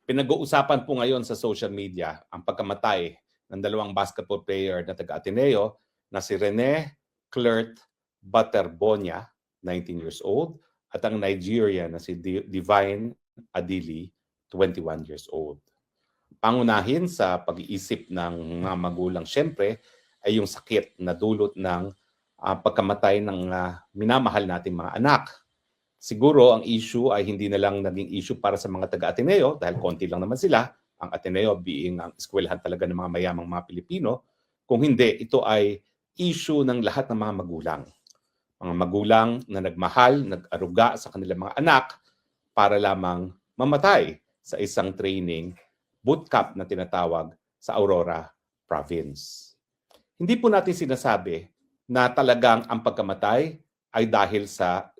Pinag-uusapan po ngayon sa social media ang pagkamatay ng dalawang basketball player na taga-Ateneo na si Rene Clert Butterbonia, 19 years old, at ang Nigerian na si Divine Adili, 21 years old. Pangunahin sa pag-iisip ng mga magulang syempre ay yung sakit na dulot ng pagkamatay ng minamahal nating mga anak. Siguro ang issue ay hindi na lang naging issue para sa mga taga-Ateneo dahil konti lang naman sila, ang Ateneo being ang eskwelahan talaga ng mga mayamang mga Pilipino. Kung hindi, ito ay issue ng lahat ng mga magulang. Mga magulang na nagmahal, nag-aruga sa kanilang mga anak para lamang mamatay sa isang training bootcamp na tinatawag sa Aurora Province. Hindi po natin sinasabi na talagang ang pagkamatay ay dahil sa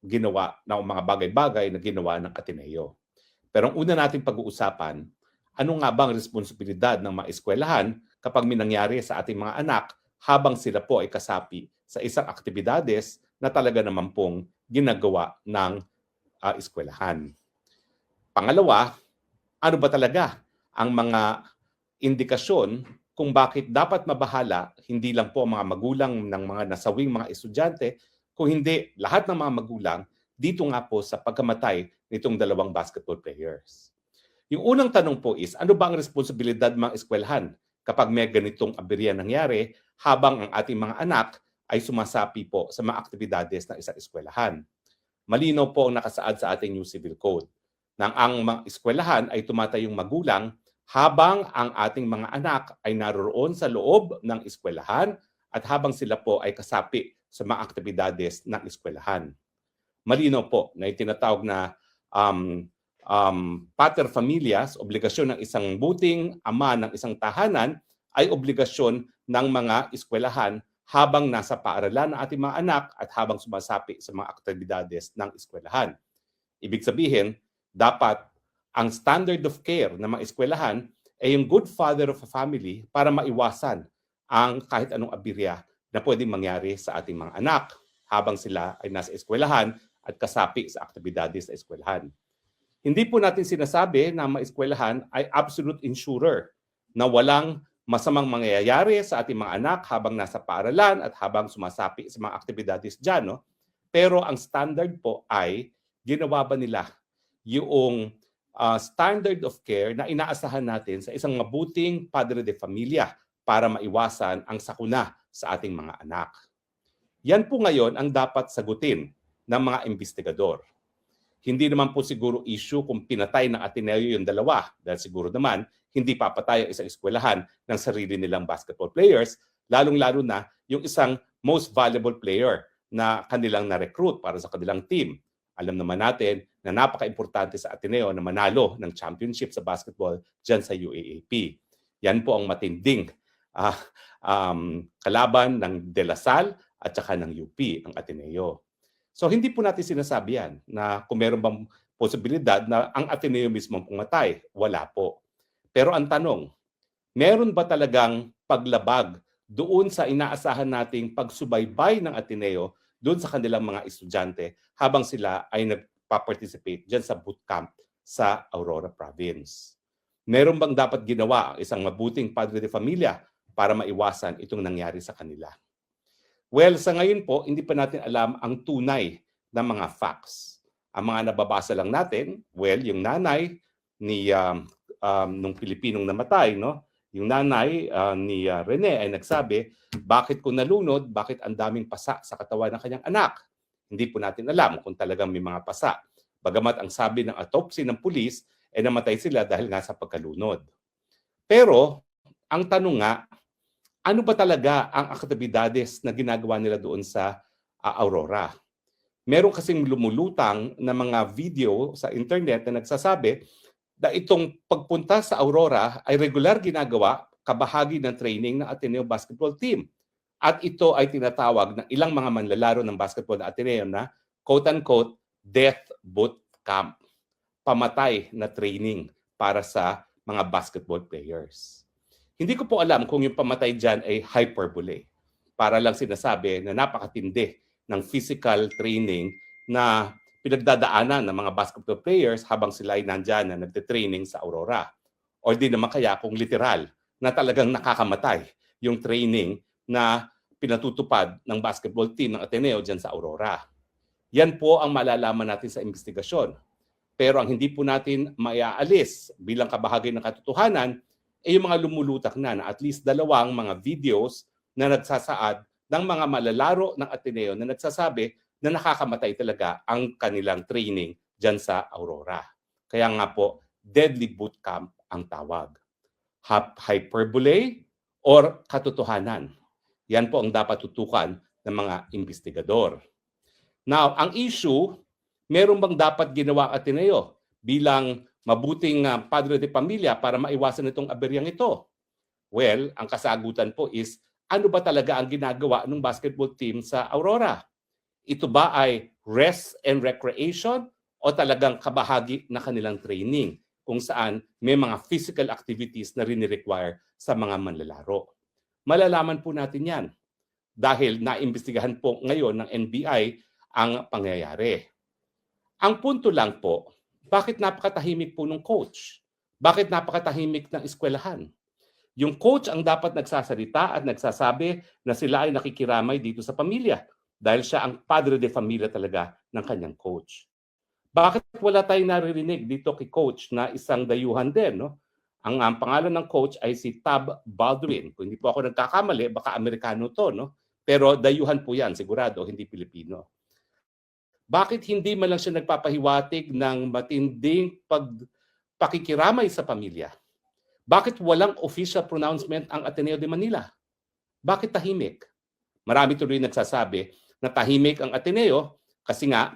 ginawa ng mga bagay-bagay na ginawa ng Ateneo. Pero ang una nating pag-uusapan, ano nga bang responsibilidad ng mga eskwelahan kapag may nangyari sa ating mga anak habang sila po ay kasapi sa isang aktibidades na talaga naman pong ginagawa ng eskwelahan. Pangalawa, ano ba talaga ang mga indikasyon kung bakit dapat mabahala hindi lang po ang mga magulang ng mga nasawing mga estudyante, kung hindi lahat ng mga magulang dito nga po sa pagkamatay nitong dalawang basketball players. Yung unang tanong po is, ano ba ang responsibilidad ng mga eskwelahan kapag may ganitong aberya nangyari habang ang ating mga anak ay sumasapi po sa mga aktibidades ng isang eskwelahan? Malinaw po ang nakasaad sa ating New Civil Code na ang mga eskwelahan ay tumatayong magulang habang ang ating mga anak ay naroon sa loob ng eskwelahan at habang sila po ay kasapi sa mga aktibidades ng eskwelahan. Malinaw po na itinatawag na pater familias, obligasyon ng isang buting ama ng isang tahanan, ay obligasyon ng mga eskwelahan habang nasa paaralan ng ating mga anak at habang sumasapi sa mga aktibidades ng eskwelahan. Ibig sabihin, dapat ang standard of care ng mga eskwelahan ay yung good father of a family para maiwasan ang kahit anong aberya na pwedeng mangyari sa ating mga anak habang sila ay nasa eskwelahan at kasapi sa aktibidades sa eskwelahan. Hindi po natin sinasabi na ang mga eskwelahan ay absolute insurer na walang masamang mangyayari sa ating mga anak habang nasa paaralan at habang sumasapi sa mga aktibidades dyan. No? Pero ang standard po ay ginawa ba nila yung standard of care na inaasahan natin sa isang mabuting padre de familia para maiwasan ang sakuna sa ating mga anak. Yan po ngayon ang dapat sagutin ng mga investigador. Hindi naman po siguro issue kung pinatay ng Ateneo yung dalawa dahil siguro naman hindi papatay ang isang eskwelahan ng sarili nilang basketball players, lalong-lalo na yung isang most valuable player na kanilang na-recruit para sa kanilang team. Alam naman natin na napaka-importante sa Ateneo na manalo ng championship sa basketball dyan sa UAAP. Yan po ang matinding kalaban ng De La Salle at saka ng UP, ang Ateneo. So hindi po natin sinasabi yan na kung meron bang posibilidad na ang Ateneo mismo pumatay. Wala po. Pero ang tanong, meron ba talagang paglabag doon sa inaasahan nating pagsubaybay ng Ateneo doon sa kanilang mga estudyante habang sila ay nagpa-participate dyan sa bootcamp sa Aurora Province? Meron bang dapat ginawa ang isang mabuting padre de familia para maiwasan itong nangyari sa kanila? Well, sa ngayon po, hindi pa natin alam ang tunay na mga facts. Ang mga nababasa lang natin, well, yung nanay ni nung Pilipinong namatay, no? Yung nanay ni Rene ay nagsabi, bakit ko nalunod, bakit ang daming pasa sa katawan ng kanyang anak? Hindi po natin alam kung talagang may mga pasa. Bagamat ang sabi ng autopsy ng pulis, ay namatay sila dahil nga sa pagkalunod. Pero, ang tanong nga, ano ba talaga ang aktibidades na ginagawa nila doon sa Aurora? Meron kasing lumulutang na mga video sa internet na nagsasabi na itong pagpunta sa Aurora ay regular ginagawa kabahagi ng training ng Ateneo basketball team. At ito ay tinatawag ng ilang mga manlalaro ng basketball na Ateneo na quote-unquote death boot camp. Pamatay na training para sa mga basketball players. Hindi ko po alam kung yung pamatay dyan ay hyperbole. Para lang sinasabi na napakatindi ng physical training na pinagdadaanan ng mga basketball players habang sila ay nandyan na nagte-training sa Aurora. O di naman kaya kung literal na talagang nakakamatay yung training na pinatutupad ng basketball team ng Ateneo dyan sa Aurora. Yan po ang malalaman natin sa investigasyon. Pero ang hindi po natin maiaalis bilang kabahagi ng katotohanan ay yung mga lumulutak na at least 2 mga videos na nagsasaad ng mga malalaro ng Ateneo na nagsasabi na nakakamatay talaga ang kanilang training dyan sa Aurora. Kaya nga po, deadly bootcamp ang tawag. Hyperbole or katotohanan. Yan po ang dapat tutukan ng mga investigador. Now, ang issue, meron bang dapat ginawa ang Ateneo bilang mabuting padre de pamilya para maiwasan itong aberyang ito? Well, ang kasagutan po is, ano ba talaga ang ginagawa ng basketball team sa Aurora? Ito ba ay rest and recreation o talagang kabahagi na kanilang training kung saan may mga physical activities na rini-require sa mga manlalaro? Malalaman po natin yan dahil naimbestigahan po ngayon ng NBI ang pangyayari. Ang punto lang po, bakit napakatahimik po ng coach? Bakit napakatahimik ng eskwelahan? Yung coach ang dapat nagsasalita at nagsasabi na sila ay nakikiramay dito sa pamilya dahil siya ang padre de familia talaga ng kanyang coach. Bakit wala tayong naririnig dito kay coach na isang dayuhan din? No? Ang pangalan ng coach ay si Tab Baldwin. Kung hindi po ako nagkakamali, baka Amerikano to. No? Pero dayuhan po yan, sigurado, hindi Pilipino. Bakit hindi man lang siya nagpapahiwatig ng matinding pakikiramay sa pamilya? Bakit walang official pronouncement ang Ateneo de Manila? Bakit tahimik? Marami tuloy nagsasabi na tahimik ang Ateneo kasi nga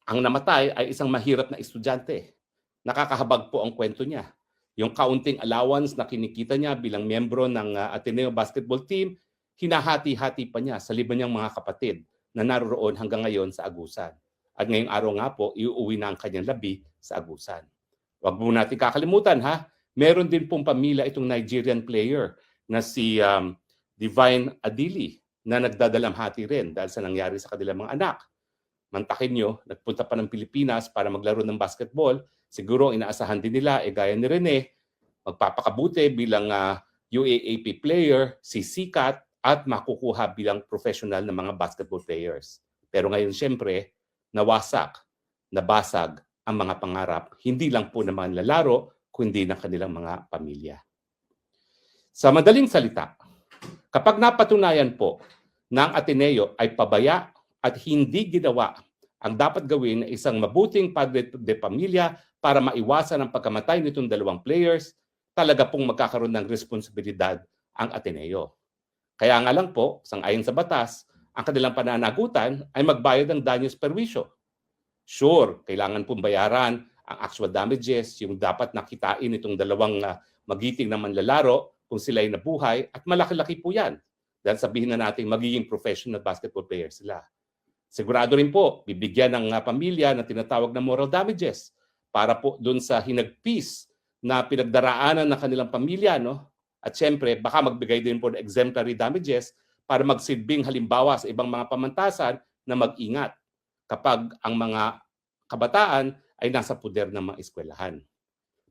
ang namatay ay isang mahirap na estudyante. Nakakahabag po ang kwento niya. Yung kaunting allowance na kinikita niya bilang miyembro ng Ateneo basketball team, hinahati-hati pa niya sa 5 niyang mga kapatid na naroon hanggang ngayon sa Agusan. At ngayong araw nga po, iuwi na ang kanyang labi sa Agusan. Huwag mo natin kakalimutan ha, meron din pong pamilya itong Nigerian player na si Divine Adili na nagdadalamhati rin dahil sa nangyari sa kanilang mga anak. Mantakin nyo, nagpunta pa ng Pilipinas para maglaro ng basketball. Siguro inaasahan din nila, gaya ni Rene, magpapakabuti bilang UAAP player, si Sikat, at makukuha bilang professional na mga basketball players. Pero ngayon siyempre, nawasak, nabasag ang mga pangarap, hindi lang po ng mga lalaro, kundi ng kanilang mga pamilya. Sa madaling salita, kapag napatunayan po na ang Ateneo ay pabaya at hindi ginawa ang dapat gawin ng isang mabuting padre de pamilya para maiwasan ang pagkamatay nitong 2 players, talaga pong magkakaroon ng responsibilidad ang Ateneo. Kaya nga lang po, sang-ayon sa batas, ang kanilang pananagutan ay magbayad ng danyos perwisyo. Sure, kailangan pong bayaran ang actual damages, yung dapat nakitain itong 2 magiting na manlalaro kung sila ay nabuhay, at malaki-laki po yan. Dahil sabihin na natin magiging professional basketball player sila. Sigurado rin po, bibigyan ng pamilya na tinatawag na moral damages para po dun sa hinagpis na pinagdaraanan ng kanilang pamilya, no? At syempre, baka magbigay din po ng exemplary damages para magsilbing halimbawa sa ibang mga pamantasan na mag-ingat kapag ang mga kabataan ay nasa puder ng mga eskwelahan.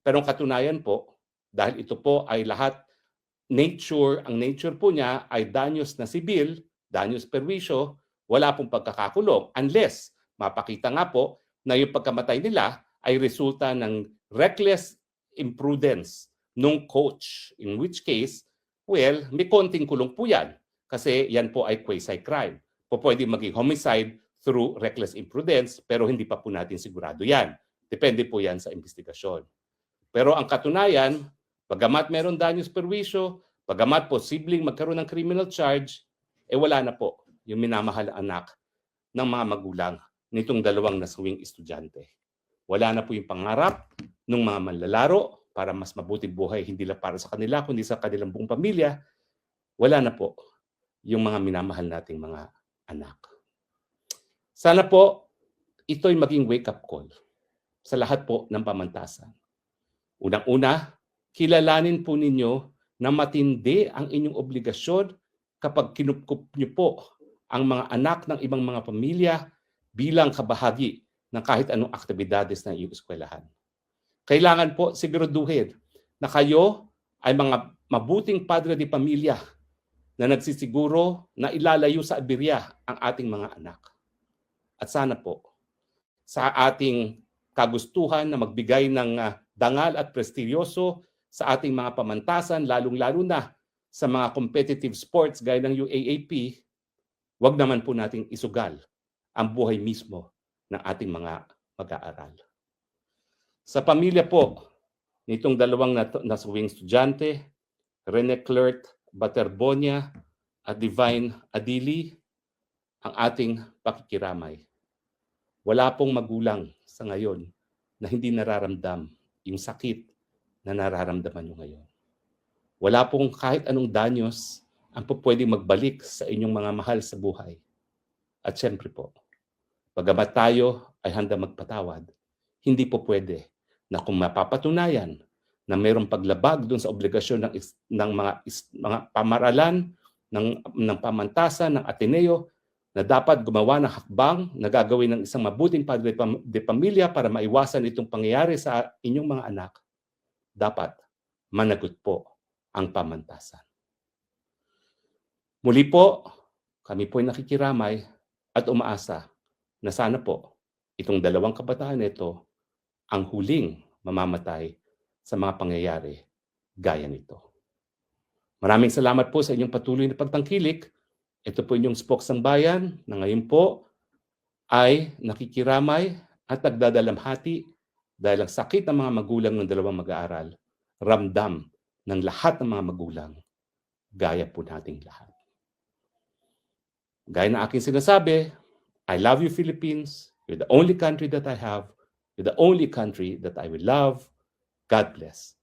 Pero ang katunayan po, dahil ito po ay lahat ang nature po niya ay danyos na sibil, danyos perwisyo, wala pong pagkakakulong unless mapakita nga po na yung pagkamatay nila ay resulta ng reckless imprudence nung coach. In which case, well, may konting kulong po yan kasi yan po ay quasi-crime. Pwede maging homicide through reckless imprudence pero hindi pa po natin sigurado yan. Depende po yan sa investigasyon. Pero ang katunayan, pagamat meron danyos perwisyo, pagamat posibleng magkaroon ng criminal charge, wala na po yung minamahal na anak ng mga magulang nitong 2 nasawing estudyante. Wala na po yung pangarap ng mga manlalaro para mas mabuting buhay, hindi lang para sa kanila, kundi sa kanilang buong pamilya. Wala na po yung mga minamahal nating mga anak. Sana po ito'y maging wake-up call sa lahat po ng pamantasan. Unang-una, kilalanin po ninyo na matindi ang inyong obligasyon kapag kinupkup niyo po ang mga anak ng ibang mga pamilya bilang kabahagi ng kahit anong aktibidades ng iyong eskwelahan. Kailangan po siguraduhin na kayo ay mga mabuting padre de pamilya na nagsisiguro na ilalayo sa aberya ang ating mga anak. At sana po, sa ating kagustuhan na magbigay ng dangal at prestigyoso sa ating mga pamantasan, lalong-lalo na sa mga competitive sports gaya ng UAAP, wag naman po nating isugal ang buhay mismo ng ating mga mag-aaral. Sa pamilya po nitong dalawang nasuwing estudyante, Rene Clert Baterbonia at Divine Adili, ang ating pakikiramay. Wala pong magulang sa ngayon na hindi nararamdam yung sakit na nararamdaman nyo ngayon. Wala pong kahit anong danyos ang pwedeng magbalik sa inyong mga mahal sa buhay. At syempre po, bagamat tayo ay handa magpatawad, hindi po pwede na kung mapapatunayan na mayroong paglabag doon sa obligasyon ng mga pamaralan, ng pamantasan, ng Ateneo, na dapat gumawa ng hakbang na gagawin ng isang mabuting padre de pamilya para maiwasan itong pangyayari sa inyong mga anak, dapat managot po ang pamantasan. Muli po, kami po ay nakikiramay at umaasa na sana po itong dalawang kabataan ito ang huling mamamatay sa mga pangyayari gaya nito. Maraming salamat po sa inyong patuloy na pagtangkilik. Ito po inyong Spoksang Bayan na ngayon po ay nakikiramay at nagdadalamhati dahil ang sakit ng mga magulang ng dalawang mag-aaral, ramdam ng lahat ng mga magulang, gaya po nating lahat. Gaya na aking sinasabi, I love you Philippines, you're the only country that I have, you're the only country that I will love. God bless.